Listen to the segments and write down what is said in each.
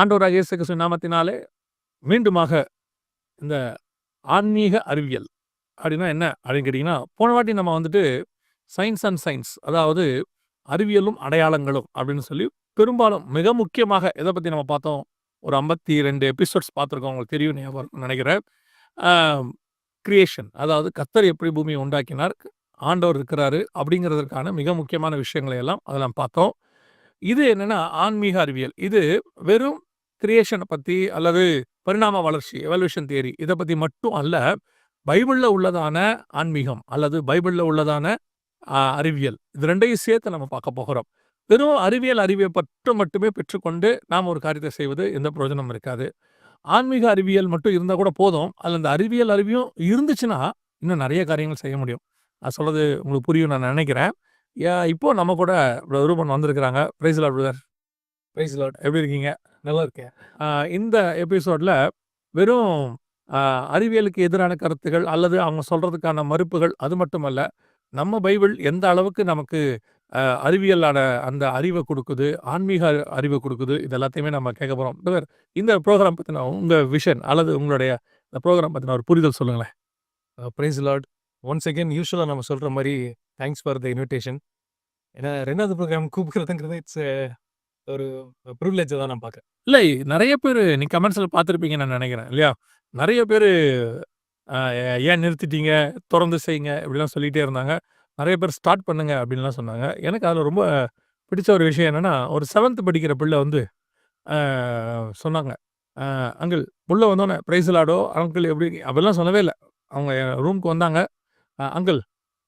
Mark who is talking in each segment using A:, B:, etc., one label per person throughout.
A: ஆண்டவராகிய இயேசு கிறிஸ்துவின் நாமத்தினாலே மீண்டுமாக இந்த ஆன்மீக அறிவியல் அப்படின்னா என்ன அப்படின்னு கேட்டிங்கன்னா, போன வாட்டி நம்ம வந்துட்டு சயின்ஸ் அண்ட் சயின்ஸ், அதாவது அறிவியலும் அடையாளங்களும் அப்படின்னு சொல்லி பெரும்பாலும் மிக முக்கியமாக எதை பற்றி நம்ம பார்த்தோம்? ஒரு 52 எபிசோட்ஸ் பார்த்துருக்கோம். உங்களுக்கு தெரியும் ஞாபகம் இருக்கும்னு நினைக்கிறேன். கிரியேஷன், அதாவது கர்த்தர் எப்படி பூமியை உண்டாக்கினார், ஆண்டவர் இருக்கிறாரு அப்படிங்கிறதற்கான மிக முக்கியமான விஷயங்களை எல்லாம் அதெல்லாம் பார்த்தோம். இது என்னன்னா ஆன்மீக அறிவியல். இது வெறும் கிரியேஷனை பற்றி அல்லது பரிணாம வளர்ச்சி, எவல்யூஷன் தியரி இதை பற்றி மட்டும் அல்ல. பைபிளில் உள்ளதான ஆன்மீகம் அல்லது பைபிளில் உள்ளதான அறிவியல், இது ரெண்டையும் சேர்த்து நம்ம பார்க்க போகிறோம். வெறும் அறிவியல் பற்றி மட்டுமே பெற்றுக்கொண்டு நாம் ஒரு காரியத்தை செய்வது எந்த பிரயோஜனம் இருக்காது. ஆன்மீக அறிவியல் மட்டும் இருந்தால் கூட போதும். அதில் அந்த அறிவியும் இருந்துச்சுன்னா இன்னும் நிறைய காரியங்கள் செய்ய முடியும். அது சொல்கிறது உங்களுக்கு புரியும் நான் நினைக்கிறேன். இப்போ நம்ம கூட ரூபன் வந்திருக்கிறாங்க. Praise Lord brother.
B: Praise Lord.
A: எப்படி இருக்கீங்க?
B: நல்லா இருக்கேன்.
A: இந்த எபிசோடில் வெறும் அறிவியலுக்கு எதிரான கருத்துகள் அல்லது அவங்க சொல்கிறதுக்கான மறுப்புகள் அது மட்டுமல்ல, நம்ம பைபிள் எந்த அளவுக்கு நமக்கு அறிவியலான அந்த அறிவை கொடுக்குது, ஆன்மீக அறிவை கொடுக்குது, இது எல்லாத்தையுமே நம்ம கேட்க போகிறோம். பிரதர், இந்த ப்ரோக்ராம் பற்றின உங்கள் விஷன் அல்லது உங்களுடைய இந்த ப்ரோக்ராம் பற்றின ஒரு புரிதல் சொல்லுங்களேன்.
B: Price Lord. ஒன்ஸ் அகேன் யூஸ்வலாக நம்ம சொல்கிற மாதிரி தேங்க்ஸ் ஃபார் த இன்விடேஷன். ஏன்னா 2வது ப்ரோக்ராம் கூப்பிடுறதுங்கிறது இட்ஸ் ஒரு ப்ரிவிலேஜை தான் நான் பார்க்குறேன்.
A: இல்லை, நிறைய பேர் நீ கமெண்ட்ஸில் பார்த்துருப்பீங்கன்னு நான் நினைக்கிறேன் இல்லையா? நிறைய பேர் ஏன் நிறுத்திட்டீங்க, தொடர்ந்து செய்யுங்க இப்படிலாம் சொல்லிகிட்டே இருந்தாங்க. நிறைய பேர் ஸ்டார்ட் பண்ணுங்க அப்படின்லாம் சொன்னாங்க. எனக்கு அதில் ரொம்ப பிடிச்ச ஒரு விஷயம் என்னென்னா, ஒரு 7th படிக்கிற பிள்ளை வந்து சொன்னாங்க, அங்கிள் உள்ளே வந்தோன்னே பிரைஸ் லார்டோ அங்கிள் எப்படி அப்படிலாம் சொல்லவே இல்லை. அவங்க ரூமுக்கு வந்தாங்க, அங்கிள்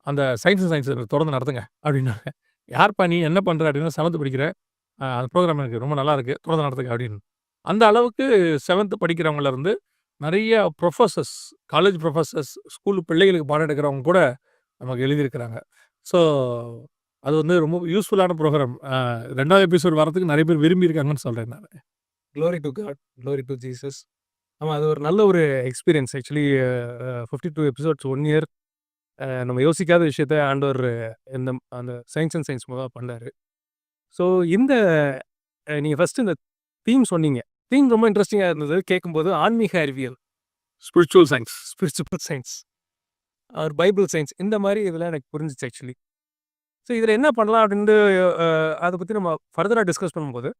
A: அந்த சயின்ஸ் தொடர்ந்து நடத்துங்க அப்படின்னாங்க. யார்ப்பா நீ என்ன பண்ணுற அப்படின்னா, 7th படிக்கிறேன், அந்த ப்ரோக்ராம் எனக்கு ரொம்ப நல்லா இருக்குது, தொடர்ந்து நடத்துங்க அப்படின்னு. அந்த அளவுக்கு 7th படிக்கிறவங்களேருந்து நிறைய ப்ரொஃபஸர்ஸ், காலேஜ் ப்ரொஃபஸர்ஸ், ஸ்கூல் பிள்ளைகளுக்கு பாடம் எடுக்கிறவங்க கூட நமக்கு எழுதியிருக்கிறாங்க. ஸோ அது வந்து ரொம்ப யூஸ்ஃபுல்லான ப்ரோக்ராம். 2வது எபிசோட் வரதுக்கு நிறைய பேர் விரும்பியிருக்காங்கன்னு சொல்கிறேன் நான்.
B: Glory to God, glory to Jesus. ஆமாம், அது ஒரு நல்ல ஒரு எக்ஸ்பீரியன்ஸ். ஆக்சுவலி 52 எபிசோட்ஸ் 1 இயர் நம்ம யோசிக்காத விஷயத்த ஆண்டவர் இந்த அந்த சயின்ஸ் அண்ட் சயின்ஸ் மூலமாக பண்ணார். ஸோ இந்த நீங்கள் ஃபஸ்ட்டு இந்த தீம் சொன்னீங்க. தீம் ரொம்ப இன்ட்ரெஸ்டிங்காக இருந்தது கேட்கும்போது. ஆன்மீக அறிவியல்,
A: ஸ்பிரிச்சுவல்
B: சயின்ஸ் ஒரு பைபிள் சயின்ஸ், இந்த மாதிரி இதெல்லாம் எனக்கு புரிஞ்சிச்சு ஆக்சுவலி. ஸோ இதில் என்ன பண்ணலாம் அப்படின்ட்டு அதை பற்றி நம்ம ஃபர்தராக டிஸ்கஸ் பண்ணும்போது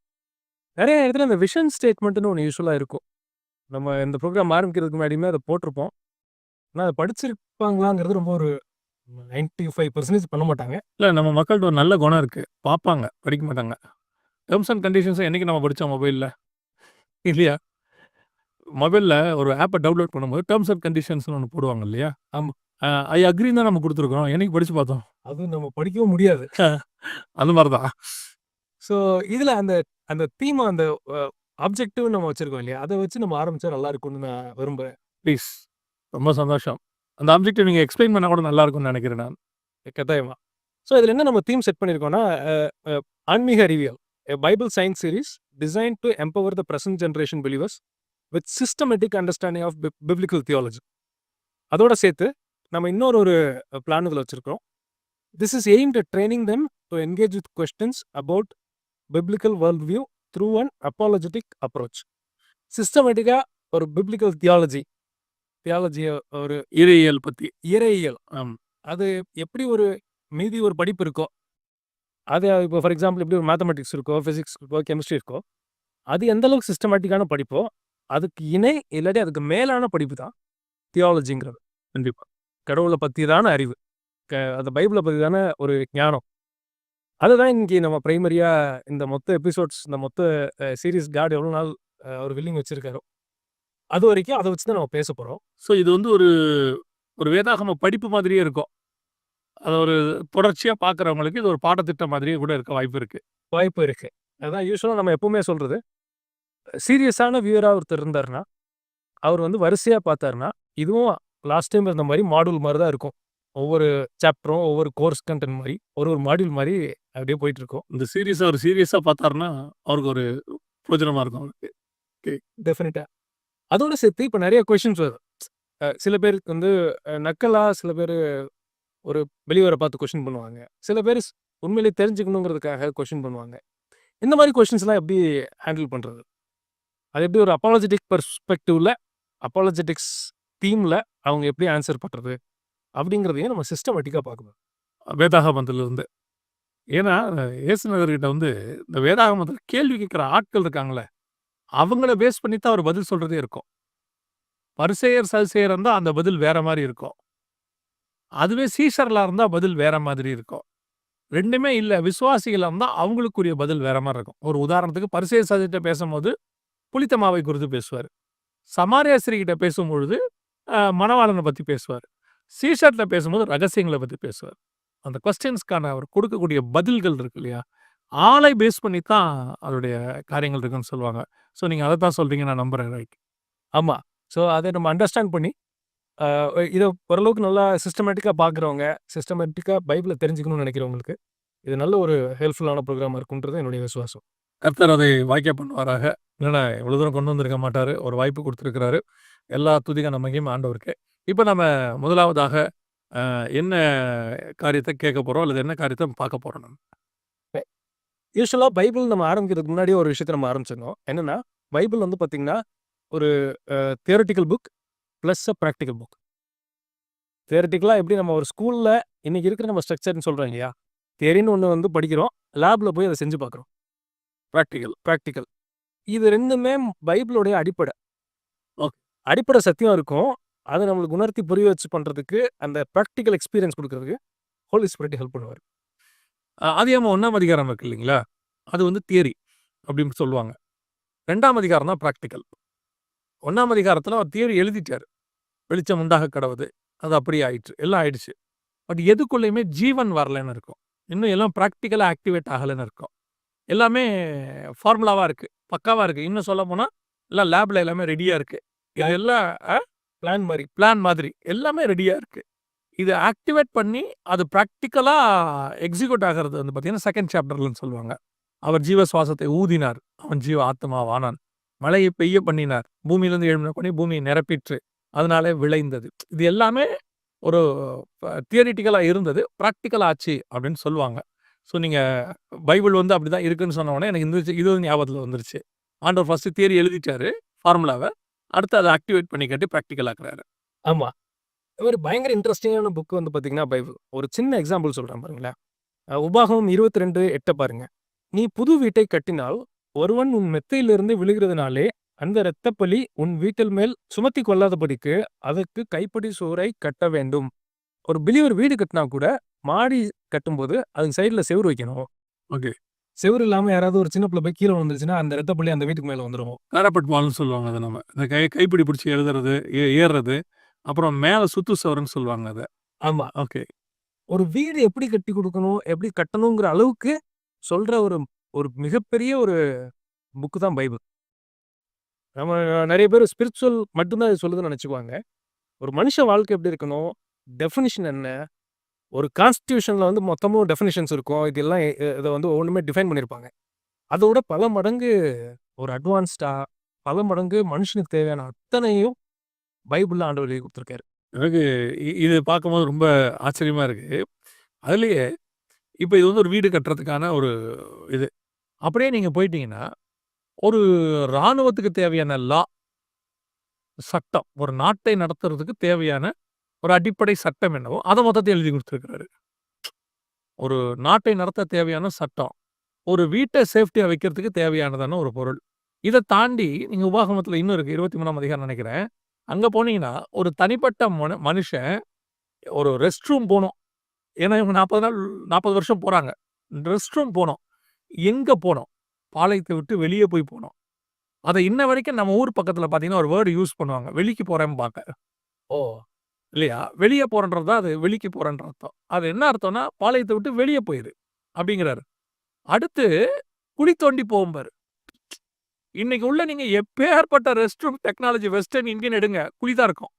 B: நிறைய இடத்துல இந்த விஷன் ஸ்டேட்மெண்ட்டுன்னு ஒன்று யூஸ்வலாக இருக்கும். நம்ம இந்த ப்ரோக்ராம் ஆரம்பிக்கிறதுக்கு முன்னாடியுமே அதை போட்டிருப்போம். ஆனால் அதை படிச்சிருப்பாங்களாங்கிறது ரொம்ப ஒரு 95% பண்ண மாட்டாங்க.
A: இல்லை, நம்ம மக்கள்கிட்ட ஒரு நல்ல குணம் இருக்குது, பார்ப்பாங்க, படிக்க மாட்டாங்க. டேர்ம்ஸ் அண்ட் கண்டிஷன்ஸை என்றைக்கு நம்ம படித்தோம் மொபைலில் இல்லையா? மொபைலில் ஒரு ஆப்பை டவுன்லோட் பண்ணும்போது டேர்ம்ஸ் அண்ட் கண்டிஷன்ஸ்னு ஒன்று போடுவாங்க இல்லையா?
B: ஆமாம்,
A: ஐ அக்ரின்னு தான் நம்ம கொடுத்துருக்கோம். என்னைக்கு படித்து பார்த்தோம்?
B: அதுவும் நம்ம படிக்கவும் முடியாது.
A: அந்த மாதிரி தான்.
B: ஸோ இதில் அந்த அந்த தீமை, அந்த ஆப்ஜெக்டிவ் நம்ம வச்சுருக்கோம் இல்லையா, அதை வச்சு நம்ம ஆரம்பித்தா நல்லா இருக்கும்னு நான் விரும்புகிறேன்.
A: ப்ளீஸ், ரொம்ப சந்தோஷம். அந்த ஆப்ஜெக்டிவ் நீங்கள் எக்ஸ்பிளைன் பண்ணால் கூட நல்லா இருக்கும்னு நினைக்கிறேன் நான்.
B: கட்டாயமா. ஸோ இதில் என்ன நம்ம தீம் செட் பண்ணியிருக்கோம்னா, ஆன்மீக அறிவியல், Bible science series designed to empower the present generation believers with systematic understanding of biblical theology. அதோட சேர்த்து நம்ம இன்னொரு ஒரு பிளான் இதில் வச்சுருக்கோம். This is aimed at training them to engage with questions about biblical worldview through an apologetic approach. சிஸ்டமேட்டிக்காக ஒரு biblical தியாலஜியை, ஒரு
A: இறையியல் பற்றி,
B: இறையியல், அது எப்படி ஒரு மீதி ஒரு படிப்பு இருக்கோ, அது இப்போ ஃபார் எக்ஸாம்பிள் எப்படி ஒரு மேத்தமெட்டிக்ஸ் இருக்கோ, ஃபிசிக்ஸ் இருக்கோ, கெமிஸ்ட்ரி இருக்கோ, அது எந்த அளவுக்கு சிஸ்டமேட்டிக்கான படிப்போ அதுக்கு இணை இல்லாட்டி அதுக்கு மேலான படிப்பு தான் தியாலஜிங்கிறது.
A: கண்டிப்பாக
B: கடவுளை பற்றி தான அறிவு, அந்த பைபிளை பற்றி தானே ஒரு ஞானம். அதுதான் இன்றைக்கி நம்ம ப்ரைமரியாக இந்த மொத்த எபிசோட்ஸ், இந்த மொத்த சீரீஸ் காட் எவ்வளோ நாள் ஒரு வில்லிங் வச்சுருக்காரோ அது வரைக்கும் அதை வச்சு தான் நம்ம பேச போகிறோம்.
A: ஸோ இது வந்து ஒரு வேதாகம படிப்பு மாதிரியே இருக்கும். அது ஒரு தொடர்ச்சியாக பார்க்குறவங்களுக்கு இது ஒரு பாடத்திட்டம் மாதிரியே கூட இருக்க வாய்ப்பு இருக்குது. அதுதான் யூஸ்வலாக நம்ம எப்பவுமே சொல்கிறது. சீரியஸான வியூவராக ஒருத்தர் இருந்தாருன்னா, அவர் வந்து வரிசையாக பார்த்தாருன்னா, இதுவும் லாஸ்ட் டைம் இருந்த மாதிரி மாடியூல் மாதிரி தான் இருக்கும். ஒவ்வொரு சாப்டரும் ஒவ்வொரு கோர்ஸ் கண்டென்ட் மாதிரி ஒரு மாடியூல் மாதிரி அப்படியே போயிட்டு இருக்கும். இந்த சீரியஸாக ஒரு சீரியஸாக பார்த்தாருன்னா அவருக்கு ஒரு பிரயோஜனமாக இருக்கும் அவருக்கு.
B: டெஃபினட்டாக. அதோட சேர்த்து இப்போ நிறைய கொஷின்ஸ் வரும். சில பேருக்கு வந்து நக்கலாக, சில பேர் ஒரு வெளிவரை பார்த்து கொஷின் பண்ணுவாங்க, சில பேர் உண்மையிலே தெரிஞ்சுக்கணுங்கிறதுக்காக கொஷின் பண்ணுவாங்க. இந்த மாதிரி கொஷின்ஸ்லாம் எப்படி ஹேண்டில் பண்ணுறது? அது எப்படி ஒரு அப்பாலஜெட்டிக் பெர்ஸ்பெக்டிவ்ல அப்பாலஜெட்டிக்ஸ் தீம்ல அவங்க எப்படி ஆன்சர் பண்றது அப்படிங்கிறதையும் நம்ம சிஸ்டமேட்டிக்கா பார்க்கணும்.
A: வேதாகமத்திலிருந்து. ஏன்னா, இயேசுநாதர்கிட்ட வந்து இந்த வேதாகமத்தில கேள்வி கேட்கிற ஆட்கள் இருக்காங்கல்ல, அவங்கள பேஸ் பண்ணி தான் அவர் பதில் சொல்றதே இருக்கும். பரிசேயர், சதுசேயர் இருந்தா அந்த பதில் வேற மாரி இருக்கும். அதுவே சீஷர்களா இருந்தா பதில் வேற மாதிரி இருக்கும். 2மே இல்ல விசுவாசிகளா இருந்தா அவங்களுக்குரிய பதில் வேற மாரி இருக்கும். ஒரு உதாரணத்துக்கு பரிசேயர் சதுசேயர்ட்ட பேசும்போது புளித்த மாவை குறித்து பேசுவாரு. சமாரியா ஸ்திரீகிட்ட பேசும்பொழுது மணவாளன பத்தி பேசுவாரு. சீஷர்ட்ட பேசும்போது ரகசியங்கள பத்தி பேசுவாரு. அந்த கொஸ்டின்ஸ்க்கான அவர் கொடுக்கக்கூடிய பதில்கள் இருக்கு இல்லையா? ஆளை பேஸ் பண்ணி தான் அதோடைய காரியங்கள் இருக்குன்னு சொல்லுவாங்க. ஸோ நீங்க அத தான் சொல்றீங்கன்னு நான் நம்புறேன். ரைட்.
B: ஆமா. ஸோ அத நம்ம அண்டர்ஸ்டாண்ட் பண்ணி இத ஓரளவுக்கு நல்லா சிஸ்டமேட்டிக்கா பார்க்குறவங்க, சிஸ்டமேட்டிக்கா பைபிள தெரிஞ்சுக்கணும்னு நினைக்கிறவங்களுக்கு, இது நல்ல ஒரு ஹெல்ப்ஃபுல்லான ப்ரோகிராமா இருக்கும்ன்றது என்னுடைய விசுவாசம்.
A: கர்த்தர் அதை வாய்க்க பண்ணுவாராக. இல்லன்னா இவ்வளோ தூரம் கொண்டு வந்திருக்க மாட்டாரு. ஒரு வாய்ப்பு குடுத்திருக்கிறாரு. எல்லா துதிக மகிமையும் ஆண்டவருக்கே. இப்ப நம்ம முதலாவதாக என்ன காரியத்த கேட்க போறோம்? அல்லது என்ன காரியத்த பார்க்க போறோம் நம்ம?
B: யூசுவலா பைபிள் நம்ம ஆரம்பிக்கிறதுக்கு முன்னாடியே ஒரு விஷயத்த நம்ம ஆரம்பிச்சிருந்தோம். என்னன்னா, பைபிள் வந்து பார்த்தீங்கன்னா, ஒரு theoretical book plus a practical book. தியரட்டிக்கலா எப்படி நம்ம ஒரு ஸ்கூல்ல இன்னைக்கு இருக்கிற நம்ம ஸ்ட்ரக்சர்ன்னு சொல்றோம் இல்லையா? தியரின்னு ஒண்ணு வந்து படிக்கிறோம். லேப்ல போய் அத செஞ்சு பார்க்குறோம். பிராக்டிகல். இது 2மே பைபிளுடைய அடிப்படை.
A: ஓகே.
B: அடிப்படை சத்தியம் இருக்கும். அத நம்மளுக்கு உணர்த்தி புரிய வச்சு பண்றதுக்கு, அந்த பிராக்டிகல் எக்ஸ்பீரியன்ஸ் குடுக்குறதுக்கு ஹோலி ஸ்பிரிட் ஹெல்ப் பண்ணுவாரு.
A: ஆதியாகமம் 1ஆம் அதிகாரம் இருக்கு இல்லைங்களா? அது வந்து தியரி அப்படின்னு சொல்லுவாங்க. 2ஆம் அதிகாரம் தான் பிராக்டிகல். 1ஆம் அதிகாரத்தில அவர் தியரி எழுதிட்டாரு. வெளிச்சம் உண்டாக கடவுது. அது அப்படியே ஆயிற்று. எல்லாம் ஆயிடுச்சு. பட் எதுக்குள்ளயுமே ஜீவன் வரலன்னு இருக்கும். இன்னும் எல்லாம் பிராக்டிகலா ஆக்டிவேட் ஆகலன்னு இருக்கும். எல்லாமே ஃபார்முலாவா இருக்கு. பக்காவா இருக்கு. இன்னும் சொல்லப்போனா எல்லாம் லேப்ல எல்லாமே ரெடியா இருக்கு. இதெல்லாம் பிளான் மாதிரி எல்லாமே ரெடியா இருக்கு. இத ஆக்டிவேட் பண்ணி அது பிராக்டிகலா எக்ஸிக்யூட் ஆகுறது வந்து பார்த்தீங்கன்னா, 2ண்ட் சாப்டர்லன்னு சொல்லுவாங்க. அவர் ஜீவ சுவாசத்தை ஊதினார். அவன் ஜீவ ஆத்துமாவானான். மழையை பெய்ய பண்ணினார். பூமியிலிருந்து எழும்பின கொனி பூமியை நிரப்பிற்று. அதனாலே விளைந்தது. இது எல்லாமே ஒரு தியரிட்டிக்கலா இருந்தது. பிராக்டிகல் ஆச்சு அப்படின்னு சொல்லுவாங்க. ஸோ நீங்க பைபிள் வந்து அப்படிதான் இருக்குன்னு சொன்ன உடனே எனக்கு இது ஞாபகத்துல வந்துருச்சு. ஆண்டவர் ஃபர்ஸ்ட் தியரி எழுதிட்டாரு. ஃபார்முலாவ. அடுத்து அத ஆக்டிவேட் பண்ணி காட்டி பிராக்டிகல் ஆக்குறாரு.
B: ஆமா. ஒரு பயங்கர இன்ட்ரஸ்டிங்கான புக் வந்து பார்த்தீங்கன்னா, பைபிள். ஒரு சின்ன எக்ஸாம்பிள் சொல்றேன் பாருங்களேன். உபாகமம் 22:8 பாருங்க. "நீ புது வீட்டைக் கட்டினால், ஒருவன் உன் மெத்தையிலிருந்து விழுகிறதினாலே, அந்த இரத்தப்பழி உன் வீட்டில் மேல் சுமத்திக் கொள்ளாதபடிக்கு, அதற்கு கைப்பிடி சுவரைக் கட்ட வேண்டும்." ஒரு பிலீவர் வீடு கட்டினா கூட, மாடி கட்டும்போது அதுக்கு சைடுல செவுரு வைக்கணும்.
A: ஓகே.
B: செவுரு இல்லாம யாராவது ஒரு சின்ன பிள்ளை போய் கீழ விழுந்துருச்சுன்னா, அந்த இரத்தப்பழி அந்த வீட்டுக்கு மேல வந்துரும்.
A: காரப்பட் வால்ன்னு சொல்லுவாங்க அத நம்ம. இந்த கைப்பிடி பிடிச்சு எழுதுறது, ஏறுறது. அப்புறம் மேல சுத்து சுவருன்னு சொல்லுவாங்க அத.
B: ஆமா.
A: ஓகே.
B: ஒரு வீடு எப்படி கட்டிக் குடுக்கணும், எப்படி கட்டணுங்கிற அளவுக்கு சொல்ற ஒரு ஒரு மிகப்பெரிய ஒரு புக் தான் பைபிள். நம்ம நெறைய பேரு ஸ்பிரிச்சுவல் மட்டும் தான் இது சொல்லுதுன்னு நெனச்சுக்குவாங்க. ஒரு மனுஷ வாழ்க்கை எப்படி இருக்கணும்? டெஃபினிஷன் என்ன? ஒரு கான்ஸ்டிடியூஷன்ல வந்து மொத்தமும் டெஃபினிஷன்ஸ் இருக்கும். இதெல்லாம் இத வந்து ஒவ்வொன்னுமே டிஃபைன் பண்ணியிருப்பாங்க. அதோட பல மடங்கு ஒரு அட்வான்ஸ்டா, பல மடங்கு மனுஷனுக்கு தேவையான அத்தனையும் பைபிள்ல ஆண்டவர் எழுதி குடுத்திருக்காரு.
A: எனக்கு இது பார்க்கும்போது ரொம்ப ஆச்சரியமா இருக்கு. அதுலயே இப்ப இது வந்து ஒரு வீடு கட்டுறதுக்கான ஒரு இது. அப்படியே நீங்க போயிட்டீங்கன்னா, ஒரு ராணுவத்துக்கு தேவையான சட்டம். ஒரு நாட்டை நடத்துறதுக்கு தேவையான ஒரு அடிப்படை சட்டம் என்னவோ, அத மொத்தத்தையும் எழுதி குடுத்திருக்கிறாரு. ஒரு நாட்டை நடத்த தேவையான சட்டம். ஒரு வீட்ட சேஃப்டியா வைக்கிறதுக்கு தேவையானதான ஒரு பொருள். இத தாண்டி நீங்க உபாகமத்துல இன்னும் இருக்கு. 23ஆம் அதிகாரம் நெனைக்கிறேன். அங்க போனீங்கன்னா, ஒரு தனிப்பட்ட மனுஷன் ஒரு ரெஸ்ட் ரூம் போணும். ஏன்னா இவங்க 40 வருஷம் போறாங்க. ரெஸ்ட் ரூம் போணும். எங்க போணும்? பாளையத்த விட்டு வெளிய போய் போணும். அத இன்ன வரைக்கும் நம்ம ஊர் பக்கத்துல பார்த்தீங்கன்னா, ஒரு வேர்ட் யூஸ் பண்ணுவாங்க. வெளிக்கு போறேன்பாங்க.
B: ஓ!
A: இல்லையா? வெளிய போறேன்றது தான் அது வெளிக்கு போறேன்ற அர்த்தம். அது என்ன அர்த்தம்னா, பாளையத்த விட்டு வெளிய போயிரு அப்படிங்கிறாரு. அடுத்து குழி தோண்டி போம்பாரு. இன்னைக்கு உள்ள நீங்க எப்பேர்ப்பட்ட restroom technology western, Indian எடுங்க. குழி தான் இருக்கும்.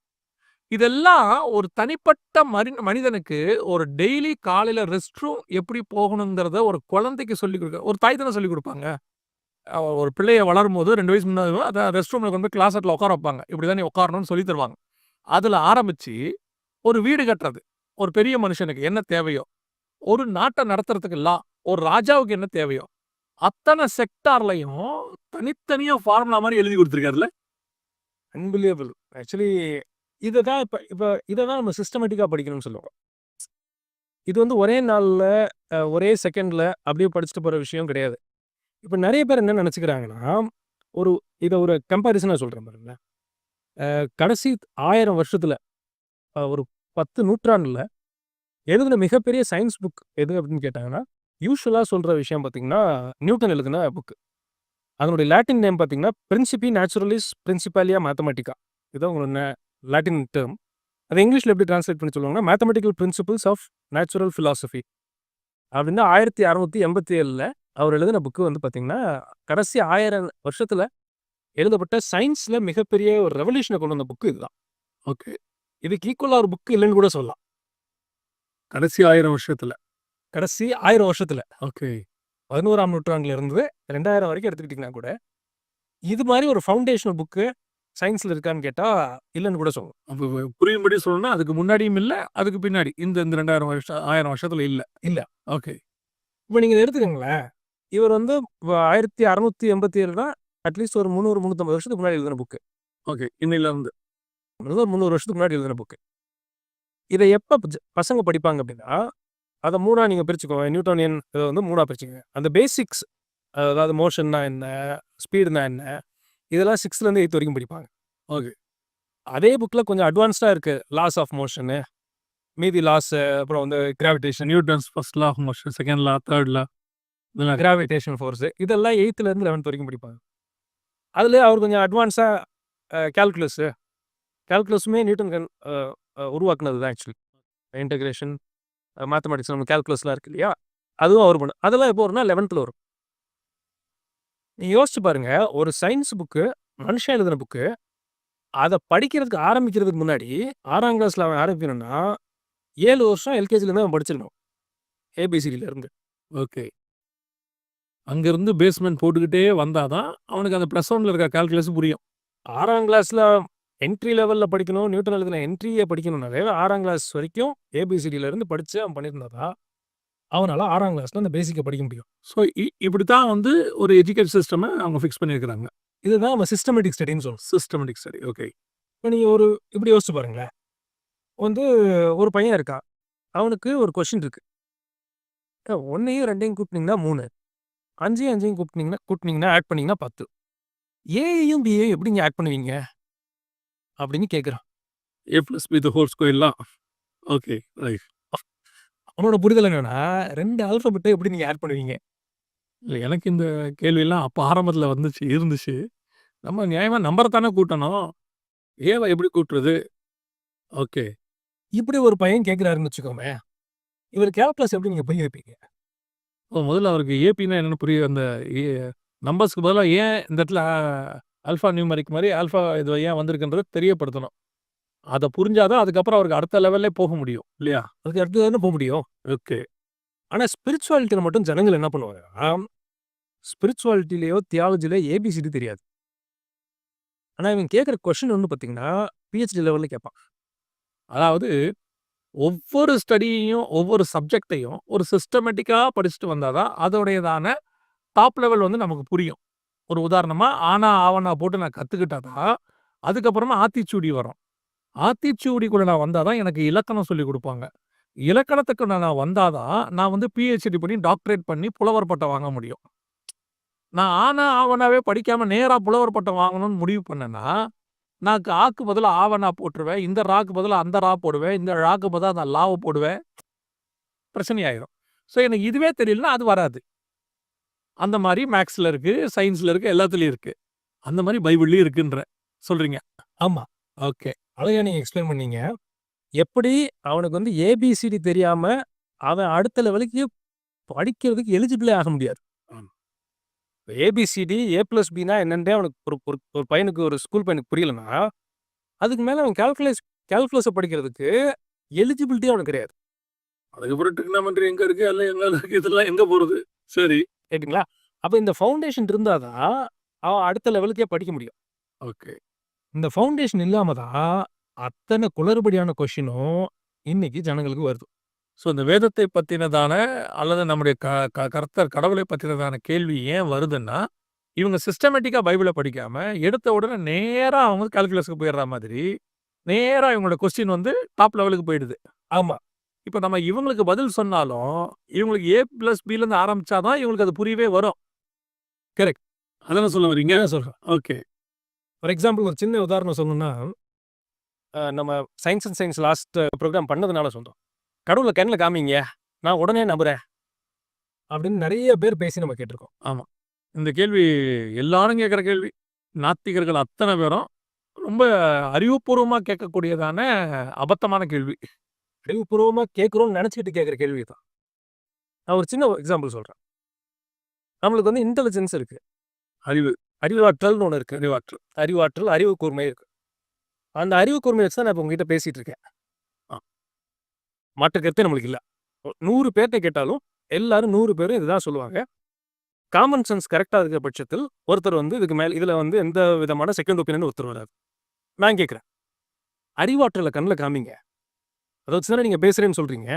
A: இதெல்லாம் ஒரு தனிப்பட்ட மனிதனுக்கு ஒரு டெய்லி காலையில ரெஸ்ட் ரூம் எப்படி போகணுங்கிறத ஒரு குழந்தைக்கு சொல்லிக் குடுக்க ஒரு தாய் தானே சொல்லிக் குடுப்பாங்க. ஒரு பிள்ளைய வளரும்போது 2 வயசு முன்னாடி அதான் ரெஸ்ட் ரூம்ல கொண்டு போய் கிளாஸட்ல உட்கார வைப்பாங்க. இப்படிதான் நீ உட்காரணும்னு சொல்லி தருவாங்க. அதுல ஆரம்பிச்சு ஒரு வீடு கட்டுறது. ஒரு பெரிய மனுஷனுக்கு என்ன தேவையோ, ஒரு நாட்ட நடத்துறதுக்கு ஒரு ராஜாவுக்கு என்ன தேவையோ, அத்தனை செக்டார்லயும் தனித்தனியா ஃபார்முலா மாரி எழுதி குடுத்துருக்காருல்ல.
B: அன்பிலியபிள். ஆக்சுவலி இததான் இததான் நம்ம சிஸ்டமேட்டிக்கா படிக்கணும்னு சொல்லுவோம். இது வந்து ஒரே நாள்ல, ஒரே செகண்ட்ல அப்படியே படிச்சுட்டு போற விஷயம் கிடையாது. இப்ப நெறைய பேர் என்ன நெனச்சுக்கிறாங்கன்னா, இத ஒரு கம்பேரிசனா சொல்றேன் பாருங்களேன். கடைசி 1000 வருஷத்துல, ஒரு 10 நூற்றாண்டுல எழுதின மிகப்பெரிய சயன்ஸ் புக் எது அப்படின்னு கேட்டாங்கன்னா, யூசுவலா சொல்ற விஷயம் பார்த்தீங்கன்னா, நியூட்டன் எழுதின புக். அதனுடைய லாட்டின் நேம் பார்த்தீங்கன்னா, பிரின்சிபி நேச்சுரலிஸ் பிரின்சிபாலியா மேத்தமேட்டிகா. இதுதான் உங்களோட லாட்டின் டெர்ம். அது இங்கிலீஷ்ல எப்படி டிரான்ஸ்லேட் பண்ணி சொல்லுவாங்கன்னா, mathematical principles of natural philosophy அப்படின்னு 1687ல அவர் எழுதின புக்கு வந்து பார்த்தீங்கன்னா, கடைசி 1000 வருஷத்துல எழுதப்பட்ட சயின்ஸ்ல மிகப்பெரிய ஒரு ரெவல்யூஷன கொண்டு வந்த புக்கு இதுதான்.
A: ஓகே.
B: இதுக்கு ஈக்குவலா ஒரு புக் இல்லன்னு கூட சொல்லலாம்.
A: கடைசி 1000 வருஷத்துல.
B: கடைசி 1000 வருஷத்துல.
A: ஓகே.
B: 11ஆம் நூற்றாண்டுல இருந்து 2000 வரைக்கும் எடுத்துக்கிட்டீங்கன்னா கூட, இது மாரி ஒரு ஃபவுண்டேஷனல் புக்கு சயின்ஸ்ல இருக்கான்னு கேட்டா, இல்லன்னு கூட சொல்லலாம்.
A: அப்ப புரியும்படி சொல்லணும்னா, அதுக்கு முன்னாடியும் இல்ல, அதுக்கு பின்னாடி. இந்த 2000 வருஷம் 1000 வருஷத்துல இல்ல.
B: இல்ல.
A: ஓகே.
B: இப்ப நீங்க இத எடுத்துக்கங்களேன். இவர் வந்து 1687னா அட்லீஸ்ட் ஒரு 300, 350 வருஷத்துக்கு முன்னாடி எழுதின புக்கு.
A: ஓகே. இன்னையிலருந்து.
B: ஒரு 300 வருஷத்துக்கு முன்னாடி எழுதின புக்கு. இத எப்ப பசங்க படிப்பாங்க அப்படின்னா, அத 3ஆ நீங்க பிரிச்சுக்கோங்க. நியூட்டோனியன் இத வந்து 3ஆ பிரிச்சுக்கங்க. அந்த பேசிக்ஸ், அதாவது மோஷன்னா என்ன? ஸ்பீடுனா என்ன? இதெல்லாம் 6லேருந்து 8 வரைக்கும் படிப்பாங்க.
A: ஓகே.
B: அதே புக்ல கொஞ்சம் அட்வான்ஸ்டா இருக்கு. லாஸ் ஆஃப் மோஷனு, மீதி லாஸ், அப்புறம் வந்து gravitation,
A: Newton's first law of motion, second law, third law. இதெல்லாம் இருக்கு.
B: கிராவிடேஷன் ஃபோர்ஸ் இதெல்லாம் 8லேருந்து 11th வரைக்கும் படிப்பாங்க. அதுல அவர் கொஞ்சம் அட்வான்ஸா கால்குலஸுமே நியூட்டன் உருவாக்குனது தான் ஆக்சுவலி. இன்டகிரேஷன், மேத்தமேட்டிக்ஸ் நம்ம கால்குலஸ்லாம் இருக்கு இல்லையா? அதுவும் அவர் அதெல்லாம் எப்போ வரும்னா 11th வரும். நீங்க யோசிச்சு பாருங்க, ஒரு சயின்ஸ் புக்கு, மனுஷன் எழுதின புக்கு, அத படிக்கிறதுக்கு ஆரம்பிக்கிறதுக்கு முன்னாடி 6ஆம் கிளாஸ்ல அவன் ஆரம்பிக்கணும்னா, 7 வருஷம் எல்கேஜிலேருந்து அவன் படிச்சிருக்கணும். ஏபிசிடில இருந்து.
A: ஓகே. அங்கிருந்து பேஸ்மென்ட் போட்டுக்கிட்டே வந்தா தான், அவனுக்கு அந்த ப்ளஸ் 1ல இருக்க கால்குலஸ் புரியும்.
B: 6ஆம் கிளாஸ்ல என்ட்ரி லெவல்ல படிக்கணும். நியூட்டன் எழுதின என்ட்ரிய படிக்கணும்னாலே 6ஆம் கிளாஸ் வரைக்கும் ஏபிசிடில இருந்து படிச்சு அவன் பண்ணியிருந்தா தான், அவனால 6ஆம் கிளாஸ்ல அந்த பேசிக்க படிக்க முடியும்.
A: ஸோ இப்படித்தான் வந்து ஒரு எஜுகேஷன் சிஸ்டம அவங்க ஃபிக்ஸ் பண்ணியிருக்கிறாங்க.
B: இதுதான் நம்ம சிஸ்டமேட்டிக் ஸ்டடின்னு சொல்றோம்.
A: Systematic study. ஓகே.
B: இப்ப நீங்க இப்படி யோசிச்சு பாருங்களேன். வந்து ஒரு பையன் இருக்கான். அவனுக்கு ஒரு கொஸ்டின் இருக்கு. 1யும் 2யும் கூட்டுனீங்கன்னா 3. 5யும் 5யும் கூட்டுனீங்கன்னா ஆட் பண்ணீங்கன்னா 10. ஏயையும் பியையும் எப்படிங்க ஆட் பண்ணுவீங்க? அப்படின்னு கேட்குறான்.
A: A + B தி ஹோல் ஸ்கொயர்லாம். ஓகே. ரைட்.
B: அவனோட புரிதல் என்னன்னா, 2 ஆல்ஃபபெட்ட எப்படி நீங்க ஆட் பண்ணுவீங்க?
A: இல்ல எனக்கு இந்த கேள்வியெல்லாம் அப்ப ஆரம்பத்துல இருந்துச்சு. நம்ம நியாயமா நம்பர தானே கூட்டணும். ஏவ எப்படி கூட்டுறது? ஓகே.
B: இப்படி ஒரு பையன் கேட்குறாருன்னு வச்சுக்கோங்களேன். இவரு கால்குலஸ் எப்படி நீங்க புரிய வைப்பீங்க?
A: முதல்ல அவருக்கு ஏபின்னா என்னன்னு புரிய அந்த எ நம்பர்ஸ்க்கு பதிலா ஏன் இந்த இடத்துல ஆல்ஃபா நியூமரிக் மாரி ஆல்ஃபா இது ஏன் வந்திருக்குன்றத தெரியப்படுத்தணும். அத புரிஞ்சா தான் அதுக்கப்புறம் அவருக்கு அடுத்த லெவல்லே போக முடியும். இல்லையா?
B: அதுக்கு அடுத்து தானே முடியும்.
A: ஓகே.
B: ஆனா ஸ்பிரிச்சுவாலிட்டில மட்டும் ஜனங்கள் என்ன பண்ணுவாங்கன்னா, ஸ்பிரிச்சுவாலிட்டிலயோ, தியாலஜிலயோ ஏபிசிடி தெரியாது. ஆனா இவன் கேட்குற கொஸ்டின் வந்து பார்த்தீங்கன்னா, பிஹெச்டி லெவல்ல கேட்பான்.
A: அதாவது ஒவ்வொரு ஸ்டடியையும், ஒவ்வொரு சப்ஜெக்ட்டையும் ஒரு சிஸ்டமேட்டிக்கா படிச்சுட்டு வந்தா தான், அதோடையதான டாப் லெவல் வந்து நமக்கு புரியும். ஒரு உதாரணமா, ஆனா, ஆவன்னா போட்டு நான் கத்துக்கிட்டா தான், அதுக்கப்புறமா ஆத்திச்சூடி வரும். ஆத்திச்சூடிக்குள்ள நான் வந்தா தான் எனக்கு இலக்கணம் சொல்லிக் குடுப்பாங்க. இலக்கணத்துக்கு நான் வந்தா தான், நான் வந்து பிஹெச்டி பண்ணி, டாக்டரேட் பண்ணி புலவர் பட்டம் வாங்க முடியும். நான் ஆனா, ஆவன்னாவே படிக்காம நேரா புலவர் பட்டம் வாங்கணும்னு முடிவு பண்ணேன்னா, நான் ஆக்கு பதிலா ஆவன்னா போட்டுருவேன். இந்த ராக்கு பதிலா அந்த ரா போடுவேன். இந்த ழாக்கு பதிலா அந்த லாவ போடுவேன். பிரச்சனையாயிரும். ஸோ எனக்கு இதுவே தெரியலன்னா அது வராது. அந்த மாரி மேத்ஸ்ல இருக்கு, சயின்ஸ்ல இருக்கு, எல்லாத்துலயும் இருக்கு. அந்த மாரி பைபிள்லயும் இருக்குன்றேன். சொல்றீங்க.
B: ஆமா.
A: ஓகே.
B: அழகா நீங்க எக்ஸ்பிளைன் பண்ணீங்க. எப்படி அவனுக்கு வந்து ஏபிசிடி தெரியாம, அவன் அடுத்த லெவலுக்கு படிக்கிறதுக்கு எலிஜிபிளே ஆக முடியாது.
A: ஆமா.
B: ஏபிசிடி, A+Bனா என்னன்றே அவனுக்கு ஒரு பையனுக்கு ஒரு ஸ்கூல் பையனுக்கு புரியலன்னா, அதுக்கு மேல அவன் கால்குலஸ படிக்கிறதுக்கு எலிஜிபிலிட்டியே அவனுக்கு கிடையாது.
A: அதுக்கப்புறம் ட்ரிக்னாமெட்ரி எங்க இருக்கு? எல்லாம் எங்க இருக்கு? இதெல்லாம் எங்க போறது? சரி.
B: ரைட்டுங்களா? அப்ப இந்த ஃபவுண்டேஷன் இருந்தா தான், அவன் அடுத்த லெவலுக்கே படிக்க முடியும்.
A: ஓகே.
B: இந்த ஃபவுண்டேஷன் இல்லாம தான், அத்தன குளறுபடியான கொஸ்டினும் இன்னைக்கு ஜனங்களுக்கு வருது.
A: ஸோ இந்த வேதத்தை பத்தினதான அல்லது நம்முடைய கர்த்தர் கடவுளை பத்தினதான கேள்வி ஏன் வருதுன்னா, இவங்க சிஸ்டமேட்டிக்கா பைபிள படிக்காம, எடுத்த உடனே நேரா அவங்க கால்குலஸ்க்கு போயிடுற மாதிரி, நேரா இவங்களோட கொஸ்டின் வந்து டாப் லெவலுக்கு போயிடுது.
B: ஆமா.
A: இப்ப நம்ம இவங்களுக்கு பதில் சொன்னாலும், இவங்களுக்கு A+Bலேருந்து ஆரம்பிச்சா தான் இவங்களுக்கு அது புரியவே வரும்.
B: கரெக்ட்.
A: அதானே சொல்ல வரீங்க?
B: அதான் சொல்றேன்.
A: ஓகே.
B: ஃபார் எக்ஸாம்பிள் ஒரு சின்ன உதாரணம் சொல்லணும்னா, நம்ம science and science last programme பண்ணதுனால சொல்றோம். கடவுள கண்ல காமிங்க. நான் உடனே நம்புறேன். அப்படின்னு நெறைய பேர் பேசி நம்ம கேட்டுருக்கோம்.
A: ஆமா. இந்த கேள்வி எல்லாரும் கேட்கிற கேள்வி. நாத்திகர்கள் அத்தனை பேரும் ரொம்ப அறிவுபூர்வமா கேட்கக்கூடியதான அபத்தமான கேள்வி.
B: அறிவுபூர்வமா கேட்கிறோம்னு நெனச்சுக்கிட்டு கேட்கிற கேள்வி தான். நான் ஒரு சின்ன எக்ஸாம்பிள் சொல்றேன். நம்மளுக்கு வந்து இன்டெலிஜென்ஸ் இருக்கு.
A: அறிவு,
B: அறிவாற்றல்னு ஒண்ணு இருக்கு.
A: அறிவாற்றல்.
B: அறிவாற்றல், அறிவு கூர்மை இருக்கு. அந்த அறிவு கூர்மைய வச்சு தான் நான் இப்ப உங்ககிட்ட பேசிட்டு இருக்கேன்.
A: ஆ.
B: மாற்று கருத்தே நம்மளுக்கு இல்ல. 100 பேர்ட்ட கேட்டாலும் எல்லாரும் 100 பேரும் இதுதான் சொல்லுவாங்க. காமன் சென்ஸ் கரெக்ட்டா இருக்கிற பட்சத்தில் ஒருத்தர் வந்து இதுக்கு மேல இதுல வந்து எந்த விதமான செகண்ட் ஒப்பீனியன் ஒருத்தர் வராது. நான் கேட்கிறேன். அறிவாற்றல கண்ல காமிங்க. அத வச்சு தானே நீங்க பேசுறேன்னு சொல்றீங்க.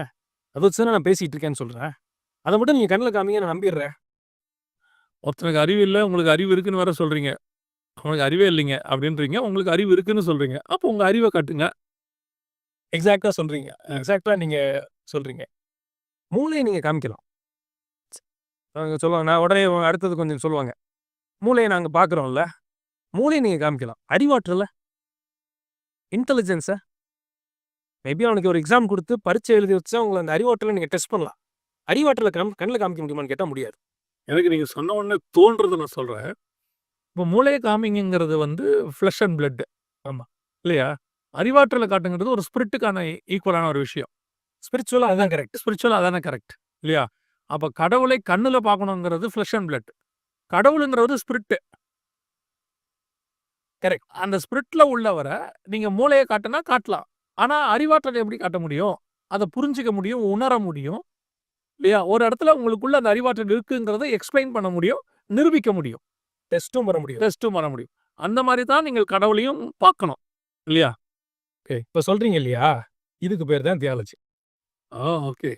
B: அத வச்சு தானே நான் பேசிட்டு இருக்கேன்னு சொல்றேன். அத மட்டும் நீங்க கண்ல காமிங்க நான் நம்பிடுறேன்.
A: ஒருத்தனுக்கு அறிவு இல்ல, உங்களுக்கு அறிவு இருக்குன்னு வேற சொல்றீங்க. அவனுக்கு அறிவே இல்லைங்க அப்படின்றீங்க. உங்களுக்கு அறிவு இருக்குன்னு சொல்றீங்க. அப்போ உங்க அறிவ காட்டுங்க.
B: எக்ஸாக்ட்டா சொல்றீங்க. எக்ஸாக்ட்டா நீங்க சொல்றீங்க. மூளைய நீங்க காமிக்கலாம். அவங்க சொல்லுவாங்க. நான் உடனே அடுத்தது கொஞ்சம் சொல்லுவாங்க. மூளைய நாங்க பார்க்குறோம்ல. மூளைய நீங்க காமிக்கலாம். அறிவாற்றல, இன்டெலிஜென்ஸ மேபி அவனுக்கு ஒரு எக்ஸாம் குடுத்து பரீட்சை எழுதி வச்சா உங்கள அந்த அறிவாற்றல நீங்க டெஸ்ட் பண்ணலாம். அறிவாற்றல கண்ல காமிக்க முடியுமான்னு கேட்டா முடியாது.
A: எனக்கு நீங்க சொன்ன உடனே தோன்றத நான் சொல்றேன். இப்போ மூளைய காமிங்கங்கிறது வந்து ஃப்ளஷ் அண்ட் பிளட்.
B: ஆமா.
A: இல்லையா? அறிவாற்றல காட்டுங்கிறது ஒரு ஸ்பிரிட்டுக்கான ஈக்குவலான ஒரு விஷயம்.
B: ஸ்பிரிச்சுவலா அதுதான் கரெக்ட்.
A: ஸ்பிரிச்சுவலா அதானே கரெக்ட். இல்லையா? அப்ப கடவுளை கண்ணுல பார்க்கணுங்கிறது ஃப்ளஷ் அண்ட் பிளட். கடவுளுங்கிறது ஸ்பிரிட்.
B: கரெக்ட்.
A: அந்த ஸ்பிரிட்ல உள்ளவர நீங்க மூளைய காட்டுனா காட்டலாம். ஆனா அறிவாற்றல எப்படி காட்ட முடியும்? அத புரிஞ்சுக்க முடியும், உணர முடியும். இல்லையா? ஒரு இடத்துல உங்களுக்குள்ள அந்த அறிவாற்றல் இருக்குங்கிறத எக்ஸ்பிளைன் பண்ண முடியும், நிரூபிக்க முடியும்.
B: டெஸ்டும் பண்ண முடியும்.
A: டெஸ்ட்டும் பண்ண முடியும். அந்த மாரி தான் நீங்கள் கடவுளையும் பார்க்கணும். இல்லையா?
B: ஓகே. இப்ப சொல்றீங்க இல்லையா? இதுக்கு பேர் தான் தியாலஜி.
A: ஓகே.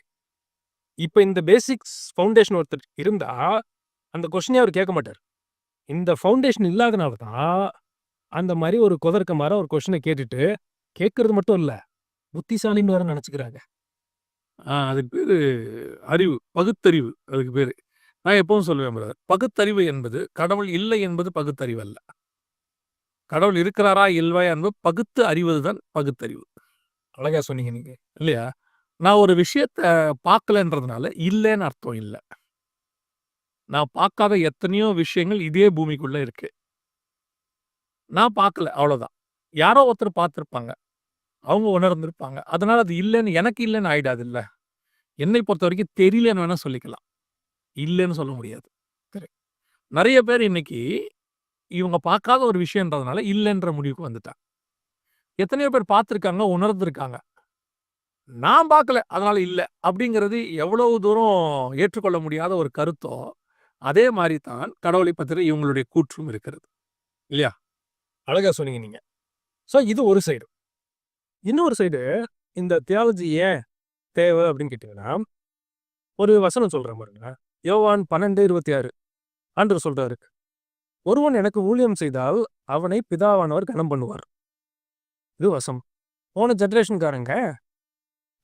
B: இப்ப இந்த பேசிக்ஸ் ஃபவுண்டேஷன் ஒருத்தர் இருந்தா, அந்த கொஸ்டினே அவர் கேட்க மாட்டார். இந்த ஃபவுண்டேஷன் இல்லாதனால தான், அந்த மாரி ஒரு குதர்க்க மார ஒரு கொஸ்டின கேட்டுட்டு, கேட்கறது மட்டும் இல்ல, புத்திசாலின்னு வேற நெனச்சுக்கிறாங்க.
A: அதுக்கு பேரு அறிவு, பகுத்தறிவு அதுக்கு பேரு. நான் எப்பவும் சொல்லுவேன் பிரதர். பகுத்தறிவு என்பது கடவுள் இல்லை என்பது பகுத்தறிவு அல்ல. கடவுள் இருக்கிறாரா இல்லையா என்பது பகுத்து அறிவது தான் பகுத்தறிவு.
B: அழகா சொன்னீங்க நீங்க.
A: இல்லையா? நான் ஒரு விஷயத்த பார்க்கலன்றதுனால இல்லைன்னு அர்த்தம் இல்ல. நான் பார்க்காத எத்தனையோ விஷயங்கள் இதே பூமிக்குள்ள இருக்கு. நான் பார்க்கல அவ்வளோதான். யாரோ ஒருத்தர் பார்த்திருப்பாங்க. அவங்க உணர்ந்திருப்பாங்க. அதனால அது இல்லைன்னு எனக்கு இல்லைன்னு ஆயிடாதுல்ல. என்னை பொறுத்தவரைக்கும் தெரியலன்னு வேணா சொல்லிக்கலாம். இல்லைன்னு சொல்ல முடியாது.
B: கரெக்ட்.
A: நெறைய பேர் இன்னைக்கு இவங்க பார்க்காத ஒரு விஷயம்ன்றதுனால இல்லைன்ற முடிவுக்கு வந்துட்டாங்க. எத்தனையோ பேர் பார்த்திருக்காங்க, உணர்ந்திருக்காங்க. நான் பார்க்கல, அதனால இல்ல. அப்படிங்கிறது எவ்வளவு தூரம் ஏற்றுக்கொள்ள முடியாத ஒரு கருத்தோ, அதே மாரி தான் கடவுளை பத்தின இவங்களுடைய கூற்றும் இருக்கிறது. இல்லையா?
B: அழகா சொன்னீங்க நீங்க. ஸோ இது ஒரு சைடு. இன்னொரு சைடு, இந்த தியாலஜி ஏன் தேவை அப்படின்னு கேட்டீங்கன்னா, ஒரு வசனம் சொல்றேன் பாருங்க. யோவான் 12:26 ஆண்டவர் சொல்றாரு. ஒருவன் எனக்கு ஊழியம் செய்தால் அவனை பிதாவானவர் கனம் பண்ணுவார். இது வசனம். போன ஜெனரேஷன்காரங்க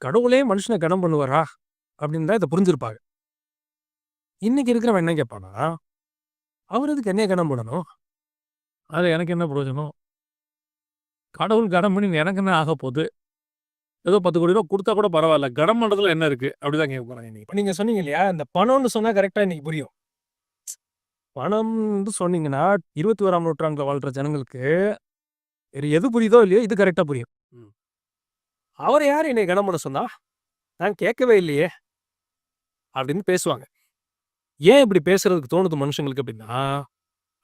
B: கடவுளே மனுஷனை கனம் பண்ணுவாரா அப்படின்னு தான் இதை புரிஞ்சிருப்பாங்க. இன்னைக்கு இருக்கிறவன் என்ன கேட்பானா, அவர் எதுக்கு என்னைய கனம் பண்ணணும்?
A: அது எனக்கு என்ன பிரயோஜனம்? கடவுள் கனம் பண்ணி எனக்கு என்ன ஆக போகுது? ஏதோ 10 கோடி ரூபா குடுத்தா கூட பரவாயில்ல. கனம் பண்றதுல என்ன இருக்கு? அப்படிதான் கேட்க போறாங்க இன்னைக்கு.
B: இப்ப நீங்க சொன்னீங்க இல்லையா, இந்த பணம்னு சொன்னா கரெக்டா இன்னைக்கு புரியும். பணம்னு சொன்னீங்கன்னா 21ஆம் நூற்றாண்டுல வாழ்ற ஜனங்களுக்கு எது புரியுதோ இல்லையோ இது கரெக்டா புரியும். அவர் யார் என்னை கனம் பண்ண சொன்னா? நான் கேட்கவே இல்லையே அப்படின்னு பேசுவாங்க. ஏன் இப்படி பேசுறதுக்கு தோணுது மனுஷங்களுக்கு அப்படின்னா,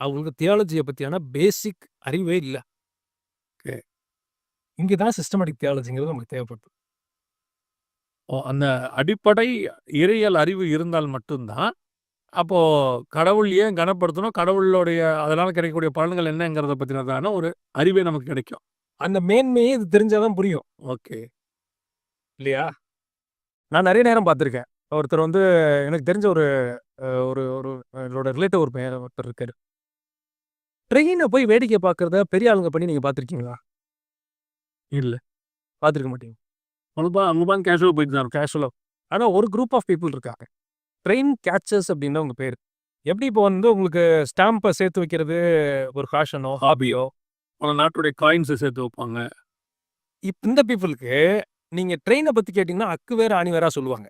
B: அவங்களுக்கு தியாலஜியை பத்தியான பேசிக் அறிவே இல்லை. இங்கதான் சிஸ்டமேட்டிக் தியாலஜிங்கிறது நமக்கு தேவைப்படுது.
A: அந்த அடிப்படை இறையியல் அறிவு இருந்தால் மட்டும்தான், அப்போ கடவுள் ஏன் கனப்படுத்தணும்? கடவுளுடைய அதனால கிடைக்கக்கூடிய பலன்கள் என்னங்கிறத பத்தினதான ஒரு அறிவே நமக்கு கிடைக்கும்.
B: அந்த மேன்மையே இது தெரிஞ்சாதான் புரியும்.
A: ஓகே.
B: இல்லையா? நான் நெறைய நேரம் பார்த்துருக்கேன். ஒருத்தர் வந்து எனக்கு தெரிஞ்ச ஒரு ஒரு ஒரு என்னோட ரிலேட்டிவ் ஒரு பையன் ஒருத்தர் இருக்காரு. ட்ரெயின போய் வேடிக்கை பார்க்கிறத பெரிய ஆளுங்க பண்ணி நீங்க பார்த்துருக்கீங்களா?
A: இல்ல.
B: பார்த்துருக்க மாட்டீங்க.
A: அங்க பாருங்க கேஷுவலா போயிட்டு தான் இருக்கும்.
B: கேஷுவலா. ஆனா ஒரு குரூப் ஆஃப் பீப்பிள் இருக்காங்க. ட்ரெயின் கேச்சர்ஸ் அப்படின்னு தான் அவங்க பேரு. எப்படி இப்போ வந்து உங்களுக்கு ஸ்டாம்ப சேர்த்து வைக்கிறது ஒரு ஃபேஷனோ, ஹாபியோ,
A: பல நாட்டுடைய காயின்ஸ சேர்த்து வைப்பாங்க.
B: இந்த பீப்பிளுக்கு நீங்க ட்ரெயின பத்தி கேட்டீங்கன்னா, அக்கு வேற ஆணி வேறா சொல்லுவாங்க.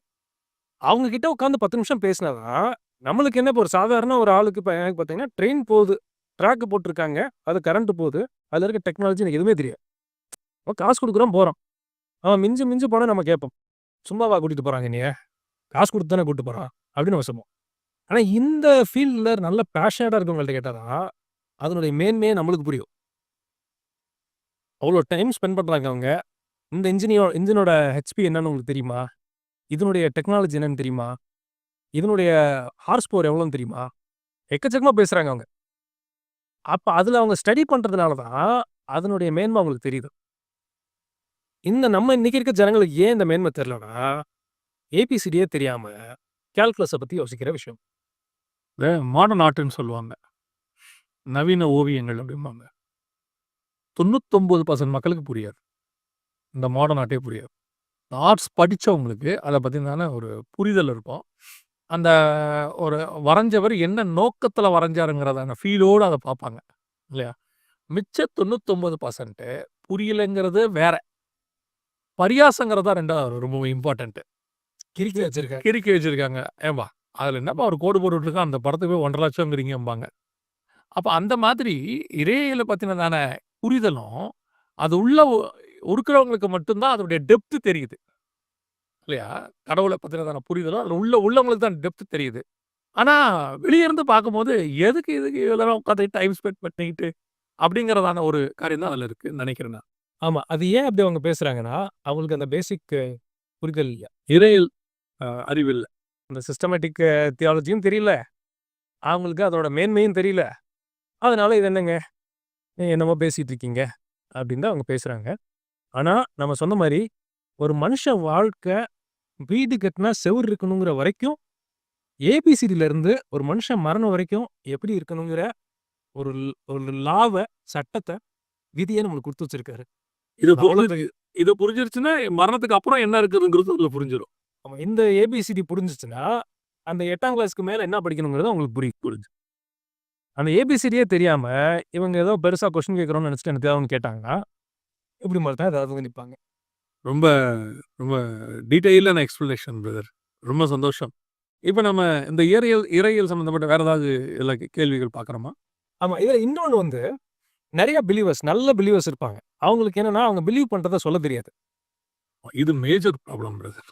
B: அவங்க கிட்ட உட்கார்ந்து 10 நிமிஷம் பேசினா தான், நம்மளுக்கு என்ன இப்போ ஒரு சாதாரண ஒரு ஆளுக்கு இப்ப எனக்கு பார்த்தீங்கன்னா, ட்ரெயின் போகுது. ட்ராக் போட்டுருக்காங்க. அது கரண்ட் போகுது. அதுல இருக்க டெக்னாலஜி எனக்கு எதுவுமே தெரியாது. காசு குடுக்குறோம் போறோம். அவன் மிஞ்சி மிஞ்சி போனா நம்ம கேட்போம். சும்மாவா கூட்டிட்டு போறாங்க என்னைய? காசு குடுத்து தானே கூட்டிட்டு போறான். அப்படின்னு நம்ம சொல்லுவோம். ஆனா இந்த ஃபீல்ட்ல நல்ல பேஷனேட்டா இருக்கவங்கள்ட்ட கேட்டா தான், அதனுடைய மேன்மையே நம்மளுக்கு புரியும். அவ்வளோ டைம் ஸ்பெண்ட் பண்றாங்க அவங்க. இந்த இன்ஜினோட ஹெச்பி என்னன்னு உங்களுக்கு தெரியுமா? இதனுடைய டெக்னாலஜி என்னன்னு தெரியுமா? இதனுடைய ஹார்ஸ் பவர் எவ்வளோன்னு தெரியுமா? எக்கச்சக்கமா பேசுறாங்க அவங்க. அப்ப அதுல அவங்க ஸ்டடி பண்றதுனால தான், அதனுடைய மேன்மை அவங்களுக்கு தெரியுது. நம்ம இன்னைக்கு இருக்க ஜனங்களுக்கு ஏன் இந்த மேன்மை தெரியலன்னா, ஏபிசிடியே தெரியாம கால்குலஸ பத்தி யோசிக்கிற விஷயம்.
A: இந்த மாடர்ன் ஆர்ட்ன்னு சொல்லுவாங்க. நவீன ஓவியங்கள் அப்படிம்பாங்க. 99% மக்களுக்கு புரியாது. இந்த மாடர்ன் ஆர்ட்டே புரியாது. ஆர்ட்ஸ் படிச்சவங்களுக்கு அத பத்தின ஒரு புரிதல் இருக்கும். அந்த ஒரு வரைஞ்சவர் என்ன நோக்கத்துல வரைஞ்சாருங்கிறதான ஃபீலோட அத பார்ப்பாங்க. இல்லையா? மிச்ச 99% புரியலங்கிறது வேற. பரியாசங்கிறது தான் 2வது ரொம்ப இம்பார்ட்டன்ட்.
B: கிறுக்கி வச்சிருக்காங்க.
A: கிறுக்கி வச்சிருக்காங்க. ஏம்பா அதுல என்னப்பா ஒரு கோடு போட்டுட்டுருக்கான், அந்த படத்துக்கு போய் 1,50,000ங்கிறீங்கம்பாங்க. அப்ப அந்த மாதிரி இறையியல பத்தினதான புரிதலும், அது உள்ள இருக்கிறவங்களுக்கு மட்டும் தான் அதோடைய டெப்த் தெரியுது. இல்லையா? கடவுள பத்தினதான புரிதலும், அதுல உள்ளவங்களுக்கு தான் டெப்த் தெரியுது. ஆனா, வெளிய இருந்து பார்க்கும்போது, எதுக்கு இதெல்லாம் உட்காந்து டைம் ஸ்பெண்ட் பண்ணிக்கிட்டு, அப்படிங்கிறதான ஒரு காரியம் தான் அதுல இருக்குன்னு நெனைக்கிறேன் நான்.
B: ஆமா. அது ஏன் அப்படி அவங்க பேசுறாங்கன்னா, அவங்களுக்கு அந்த பேசிக் புரிதல் இல்ல.
A: இறையியல் அறிவு இல்ல.
B: அந்த சிஸ்டமேட்டிக் தியாலஜியும் தெரியல. அவங்களுக்கு அதோட மேன்மையும் தெரியல. அதனால இது என்னங்க, என்னமோ பேசிட்டு இருக்கீங்க அப்படின்னு தான் அவங்க பேசுறாங்க. ஆனா, நம்ம சொன்ன மாரி, ஒரு மனுஷன் வாழ்க்கை வீடு கட்டினா செவுரு இருக்கணுங்கிற வரைக்கும், ஏபிசிடில இருந்து ஒரு மனுஷன் மரணம் வரைக்கும் எப்படி இருக்கணுங்கிற ஒரு ஒரு சட்டத்த, விதிய நம்மளுக்கு குடுத்து வச்சிருக்காரு.
A: இது இது புரிஞ்சிருச்சுன்னா, மரணத்துக்கு அப்புறம் என்ன இருக்குதுங்கிறது அதுல புரிஞ்சிரும்.
B: ஆமா. இந்த ஏபிசிடி புரிஞ்சுச்சுன்னா, அந்த 8ஆம் கிளாஸ்க்கு மேல என்ன படிக்கணுங்கிறது அவங்களுக்கு புரியுது. அந்த ஏபிசிடியே தெரியாம, இவங்க ஏதோ பெருசா கொஸ்டின் கேட்கிறோம்னு நெனச்சுட்டு எனக்கு அவங்க கேட்டாங்கன்னா, இப்படி மாரி தான் ஏதாவது வந்து நிப்பாங்க.
A: ரொம்ப ரொம்ப டீட்டெயிலான எக்ஸ்ப்ளனேஷன் பிரதர். ரொம்ப சந்தோஷம். இப்ப நம்ம இந்த இறையியல் சம்மந்தப்பட்ட வேற ஏதாவது இதுல கேள்விகள் பார்க்குறோமா?
B: ஆமா. இதுல இன்னொன்னு வந்து, நெறைய நல்ல பிலீவர்ஸ் இருப்பாங்க. அவங்களுக்கு என்னன்னா, அவங்க பிலீவ் பண்றத சொல்ல தெரியாது.
A: இது மேஜர் ப்ராப்ளம் பிரதர்.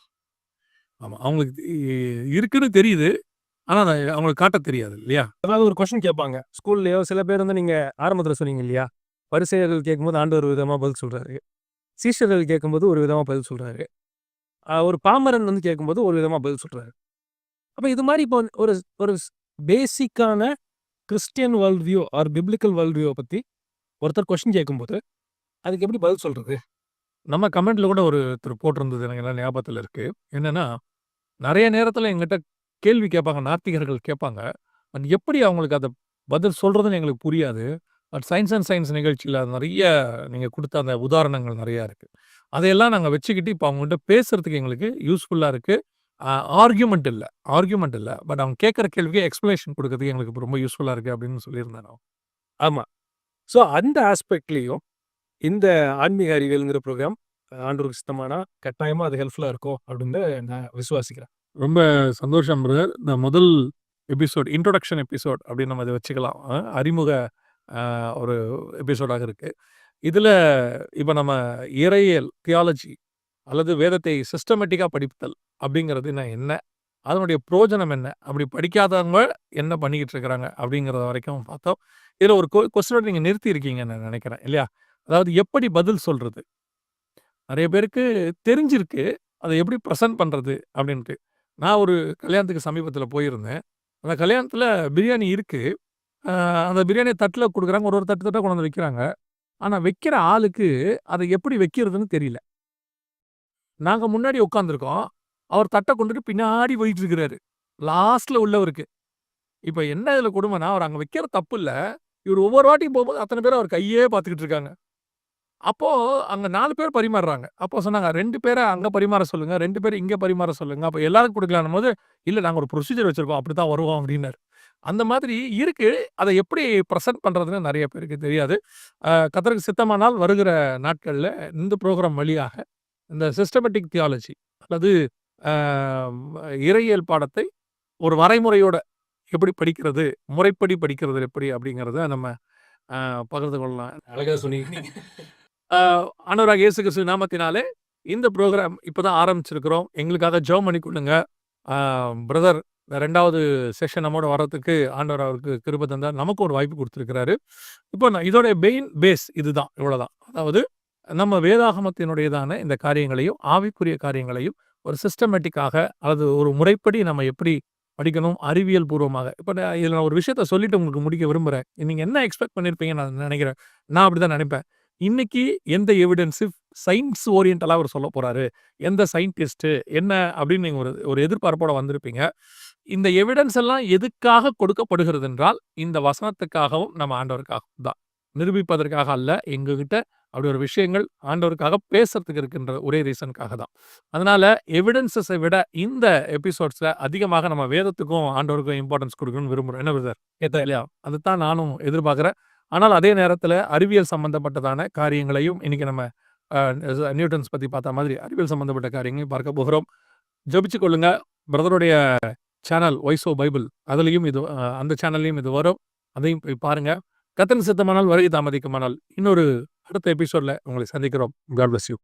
A: ஆமா. அவங்களுக்கு இருக்குன்னு தெரியுது. ஆனா, அத அவங்களுக்கு காட்டத் தெரியாது இல்லையா?
B: அதாவது ஒரு கொஸ்டின் கேட்பாங்க. ஸ்கூல்லயோ சில பேர் வந்து நீங்க ஆரம்பத்துல சொன்னீங்க இல்லையா? பரிசேயர்கள் கேட்கும்போது ஆண்டவர் ஒரு விதமா பதில் சொல்றாரு. சீஷர்கள் கேட்கும்போது ஒரு விதமா பதில் சொல்றாரு. ஒரு பாமரன் வந்து கேட்கும்போது ஒரு விதமா பதில் சொல்றாரு. அப்ப இது மாரி இப்போ ஒரு ஒரு பேசிக்கான Christian worldview or biblical world வியூவ பத்தி ஒருத்தர் கொஸ்டின் கேட்கும்போது, அதுக்கு எப்படி பதில் சொல்றது?
A: நம்ம கமெண்ட்ல கூட ஒருத்தர் போட்டிருந்தது எனக்கு நல்லா ஞாபகத்துல இருக்கு. என்னன்னா, நெறைய நேரத்துல என்கிட்ட கேள்வி கேட்பாங்க. நாத்திகர்கள் கேட்பாங்க. அது எப்படி அவங்களுக்கு அத பதில் சொல்றதுன்னு எங்களுக்கு புரியாது. பட் சயன்ஸ் அண்ட் சயன்ஸ் நிகழ்ச்சியில நெறைய நீங்க குடுத்த அந்த உதாரணங்கள் நெறையா இருக்கு. அதையெல்லாம் நாங்க வச்சுக்கிட்டு இப்ப அவங்ககிட்ட பேசுறதுக்கு எங்களுக்கு யூஸ்ஃபுல்லா இருக்கு. ஆர்கியூமென்ட் இல்ல. பட் அவங்க கேட்கிற கேள்விக்கு எக்ஸ்ப்ளனேஷன் குடுக்கறதுக்கு எங்களுக்கு இப்ப ரொம்ப யூஸ்ஃபுல்லா இருக்கு அப்படின்னு சொல்லியிருந்தேன் நான்.
B: ஆமா. ஸோ அந்த ஆஸ்பெக்ட்லயும் இந்த ஆன்மீக அறிவியல்ங்கிற ப்ரோகிராம் ஆண்டவருக்கு சித்தமானா கட்டாயமா அது ஹெல்ப்ஃபுல்லா இருக்கும் அப்படின்னு நான் விசுவாசிக்கிறேன்.
A: ரொம்ப சந்தோஷம் பிரதர். இந்த முதல் இன்ட்ரோடக்ஷன் எபிசோட் அப்படின்னு நம்ம இத வச்சுக்கலாம். அறிமுக ஒரு எபிசோடாக இருக்கு. இதுல இப்ப நம்ம இறையியல், தியாலஜி அல்லது வேதத்தை சிஸ்டமேட்டிக்கா படித்தல் அப்படிங்கிறதுனா என்ன? அதனுடைய பிரயோஜனம் என்ன? அப்படி படிக்காதவங்க என்ன பண்ணிக்கிட்டு இருக்கிறாங்க? அப்படிங்கிறத வரைக்கும் பார்த்தோம். இதுல ஒரு கொஸ்டினோட நீங்க நிறுத்தி இருக்கீங்கன்னு நான் நினைக்கிறேன் இல்லையா? அதாவது எப்படி பதில் சொல்றது? நெறைய பேருக்கு தெரிஞ்சிருக்கு. அத எப்படி பிரசன்ட் பண்றது அப்படின்ட்டு. நான் ஒரு கல்யாணத்துக்கு சமீபத்தில போயிருந்தேன். அந்த கல்யாணத்தில பிரியாணி இருக்கு. அ அந்த பிரியாணிய தட்டுல குடுக்குறாங்க. ஒரு தட்டா கொண்டு வந்து வைக்கிறாங்க. ஆனா வைக்கிற ஆளுக்கு அத எப்படி வைக்கிறதுன்னு தெரியல. நாங்க முன்னாடி உட்கார்ந்துருக்கோம். அவர் தட்ட கொண்டுட்டு பின்னாடி போயிட்டு இருக்கிறாரு. லாஸ்ட்ல உள்ளவருக்கு. இப்ப என்ன இதுல கொடுமைன்னா, அவர் அங்க வைக்கிற தப்பு இல்ல. இவரு ஒவ்வொரு வாட்டியும் போம்போது அத்தன பேரும் அவர் கையே பார்த்துக்கிட்டு இருக்காங்க. அப்போ அங்க 4 பேர் பரிமாறுறாங்க. அப்போ சொன்னாங்க, "2 பேர அங்க பரிமாற சொல்லுங்க. 2 பேர இங்க பரிமாற சொல்லுங்க. அப்ப எல்லாருக்கும் குடுக்கலான்னும்போது, இல்ல நாங்க ஒரு ப்ரொசீஜர் வச்சிருக்கோம். அப்படித்தான் வருவோம்" அப்படின்னாரு. அந்த மாதிரி இருக்கு. அத எப்படி பிரசன்ட் பண்றதுன்னு நெறைய பேருக்கு தெரியாது. கர்த்தருக்கு சித்தமானால் வருகிற நாட்கள்ல இந்த புரோகிராம் வழியாக இந்த சிஸ்டமேட்டிக் தியாலஜி அல்லது அ இறையியல் பாடத்தை ஒரு வரைமுறையோட எப்படி படிக்கிறது, முறைப்படி படிக்கிறது எப்படி அப்படிங்கிறத நம்ம அ பகிர்ந்து கொள்ளலாம். அழகா சொன்னீங்க நீங்க. அ ஆண்டவராகிய இயேசு கிறிஸ்து நாமத்தினாலே இந்த புரோகிராம் இப்பதான் ஆரம்பிச்சிருக்கிறோம். எங்களுக்காக ஜெபம் பண்ணிக்கொள்ளுங்க. அ பிரதர் 2வது செஷன் நம்மோட வர்றதுக்கு ஆண்டவர் அவருக்கு கிருபை தந்தார். நமக்கு ஒரு வாய்ப்பு குடுத்திருக்கிறாரு. இப்போ நான் இதோட மெயின் பேஸ் இதுதான். இவ்வளோதான். அதாவது நம்ம வேதாகமத்தினுடையதான இந்த காரியங்களையும், ஆவிக்குரிய காரியங்களையும் ஒரு சிஸ்டமேட்டிக்காக அல்லது ஒரு முறைப்படி நம்ம எப்படி படிக்கணும், அறிவியல் பூர்வமாக. இப்ப நான் இதுல ஒரு விஷயத்த சொல்லிட்டு உங்களுக்கு முடிக்க விரும்புறேன். நீங்க என்ன எக்ஸ்பெக்ட் பண்ணியிருப்பீங்கன்னு நான் நெனைக்கிறேன். நான் அப்படிதான் நெனைப்பேன். இன்னைக்கு எந்த எவிடன்ஸ் சயின்ஸ் ஓரியன்டலா அவர் சொல்லப் போறாரு. எந்த சயின்டிஸ்ட் என்ன அப்படின்னு நீங்க ஒரு ஒரு எதிர்பார்ப்போட வந்திருப்பீங்க. இந்த எவிடன்ஸ் எல்லாம் எதுக்காக கொடுக்கப்படுகிறது என்றால், இந்த வசனத்துக்காகவும், நம்ம ஆண்டவருக்காகவும் தான். நிரூபிப்பதற்காக அல்ல. எங்ககிட்ட அப்படி ஒரு விஷயங்கள் ஆண்டவருக்காக பேசுறதுக்கு இருக்கின்ற ஒரே ரீசனுக்காக தான். அதனால எவிடன்ஸஸ விட இந்த எபிசோட்ஸ்ல அதிகமாக நம்ம வேதத்துக்கும், ஆண்டவருக்கும் இம்பார்ட்டன்ஸ் குடுக்கணும்னு விரும்புறோம். என்ன பிரதர்? கேட்டா இல்லையா? அதத்தான் நானும் எதிர்பார்க்கிறேன். ஆனால் அதே நேரத்தில அறிவியல் சம்பந்தப்பட்டதான காரியங்களையும் இன்னைக்கு நம்ம அ நியூட்டன்ஸ் பத்தி பார்த்த மாதிரி அறிவியல் சம்பந்தப்பட்ட காரியங்களையும் பார்க்க போகிறோம். ஜெபிச்சுக் கொள்ளுங்க. பிரதருடைய சேனல் வாய்ஸ் ஆஃப் பைபிள் அதுலயும் இது அந்த சேனல்லயும் இது வரும். அதையும் போய் பாருங்க. கர்த்தரின் சித்தமானால் வருகை தாமதிக்குமானால் இன்னொரு அடுத்த எபிசோட்ல உங்களை சந்திக்கிறோம். God bless you.